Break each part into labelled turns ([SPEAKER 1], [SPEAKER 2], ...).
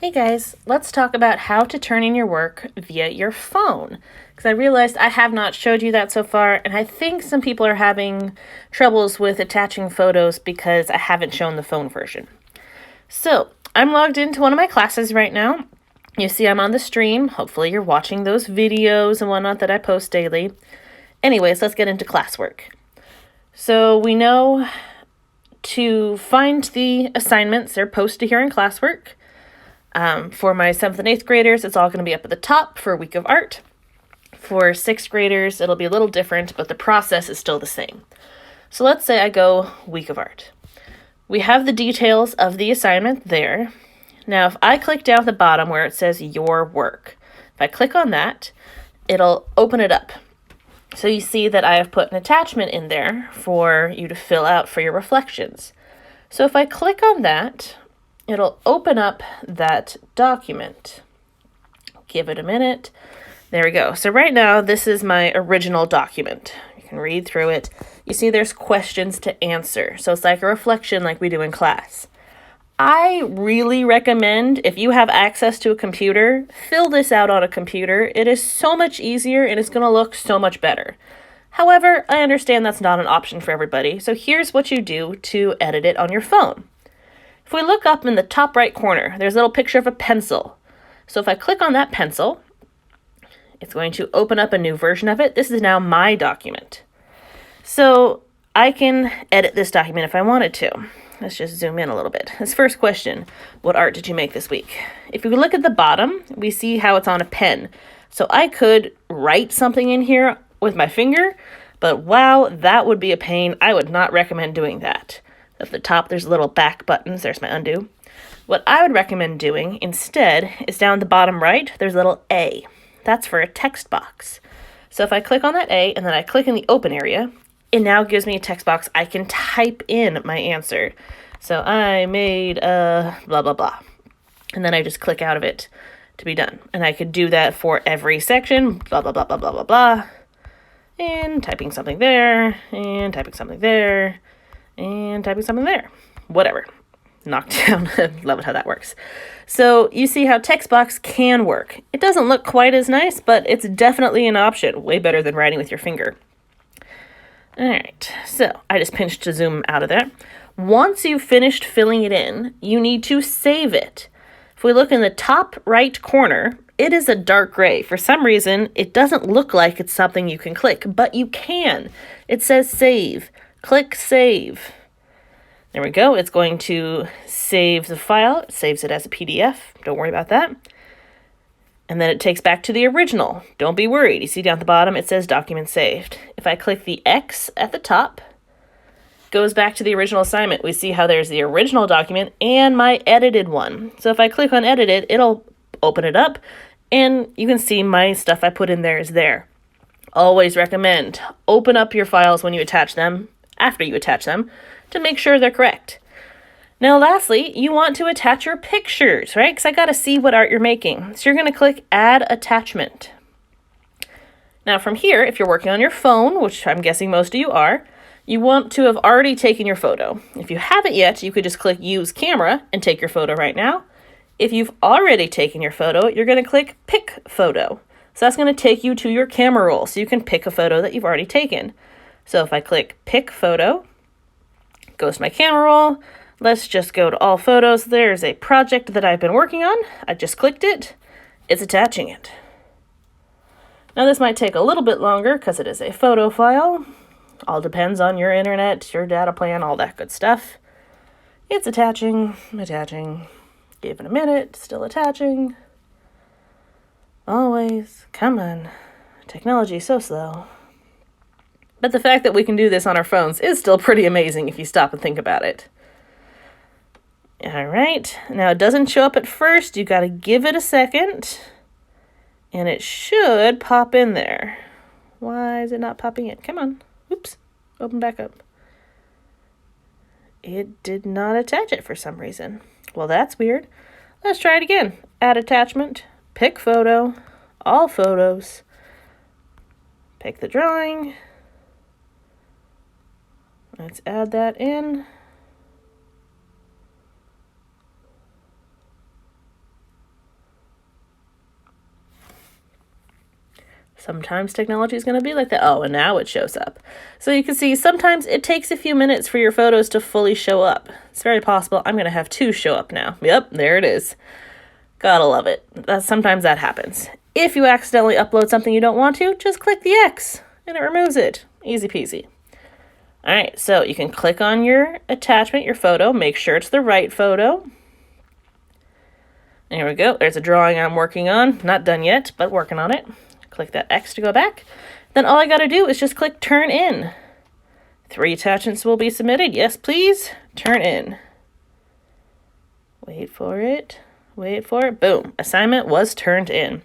[SPEAKER 1] Hey guys, let's talk about how to turn in your work via your phone. Because I realized I have not showed you that so far, and I think some people are having troubles with attaching photos because I haven't shown the phone version. So, I'm logged into one of my classes right now. You see I'm on the stream. Hopefully you're watching those videos and whatnot that I post daily. Anyways, let's get into classwork. So we know to find the assignments, they're posted here in classwork. For my 7th and 8th graders, it's all going to be up at the top for a week of art. For 6th graders, it'll be a little different, but the process is still the same. So let's say I go week of art. We have the details of the assignment there. Now, if I click down at the bottom where it says your work, if I click on that, it'll open it up. So you see that I have put an attachment in there for you to fill out for your reflections. So if I click on that, it'll open up that document. Give it a minute. There we go. So right now, this is my original document. You can read through it. You see there's questions to answer. So it's like a reflection like we do in class. I really recommend, if you have access to a computer, fill this out on a computer. It is so much easier and it's going to look so much better. However, I understand that's not an option for everybody. So here's what you do to edit it on your phone. If we look up in the top right corner, there's a little picture of a pencil. So if I click on that pencil, it's going to open up a new version of it. This is now my document. So I can edit this document if I wanted to. Let's just zoom in a little bit. This first question, what art did you make this week? If we look at the bottom, we see how it's on a pen. So I could write something in here with my finger, but wow, that would be a pain. I would not recommend doing that. At the top, there's little back buttons. There's my undo. What I would recommend doing instead is down the bottom right, there's a little A. That's for a text box. So if I click on that A and then I click in the open area, it now gives me a text box. I can type in my answer. So I made blah, blah, blah. And then I just click out of it to be done. And I could do that for every section, blah, blah, blah, blah, blah, blah, blah. And typing something there, and typing something there, and typing something there. Whatever. Knocked down. Love it how that works. So you see how text box can work. It doesn't look quite as nice, but it's definitely an option. Way better than writing with your finger. All right. So I just pinched to zoom out of there. Once you've finished filling it in, you need to save it. If we look in the top right corner, it is a dark gray. For some reason, it doesn't look like it's something you can click, but you can. It says save. Click save. There we go. It's going to save the file. It saves it as a PDF. Don't worry about that. And then it takes back to the original. Don't be worried. You see down at the bottom, it says document saved. If I click the X at the top, it goes back to the original assignment. We see how there's the original document and my edited one. So if I click on edited, it'll open it up and you can see my stuff I put in there is there. Always recommend open up your files when you attach them, after you attach them, to make sure they're correct. Now, lastly, you want to attach your pictures, right? Because I got to see what art you're making. So you're going to click Add Attachment. Now, from here, if you're working on your phone, which I'm guessing most of you are, you want to have already taken your photo. If you haven't yet, you could just click Use Camera and take your photo right now. If you've already taken your photo, you're going to click Pick Photo. So that's going to take you to your camera roll, so you can pick a photo that you've already taken. So if I click Pick Photo, it goes to my camera roll. Let's just go to all photos. There's a project that I've been working on. I just clicked it. It's attaching it. Now this might take a little bit longer because it is a photo file. All depends on your internet, your data plan, all that good stuff. It's attaching. Give it a minute. Still attaching. Always. Come on. Technology is so slow. But the fact that we can do this on our phones is still pretty amazing if you stop and think about it. All right. Now, it doesn't show up at first. You got to give it a second. And it should pop in there. Why is it not popping in? Come on. Oops. Open back up. It did not attach it for some reason. Well, that's weird. Let's try it again. Add attachment. Pick photo. All photos. Pick the drawing. Let's add that in. Sometimes technology is going to be like that. Oh, and now it shows up. So you can see sometimes it takes a few minutes for your photos to fully show up. It's very possible I'm going to have 2 show up now. Yep, there it is. Gotta love it. Sometimes that happens. If you accidentally upload something you don't want to, just click the X and it removes it. Easy peasy. All right, so you can click on your attachment, your photo, make sure it's the right photo. There we go. There's a drawing I'm working on. Not done yet, but working on it. Click that X to go back. Then all I got to do is just click Turn In. 3 attachments will be submitted. Yes, please. Turn in. Wait for it. Wait for it. Boom. Assignment was turned in.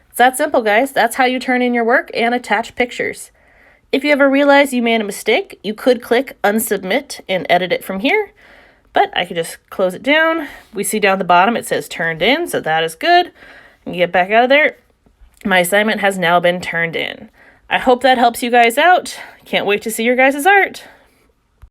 [SPEAKER 1] It's that simple, guys. That's how you turn in your work and attach pictures. If you ever realize you made a mistake, you could click Unsubmit and edit it from here. But I could just close it down. We see down the bottom it says turned in, so that is good. You get back out of there. My assignment has now been turned in. I hope that helps you guys out. Can't wait to see your guys' art.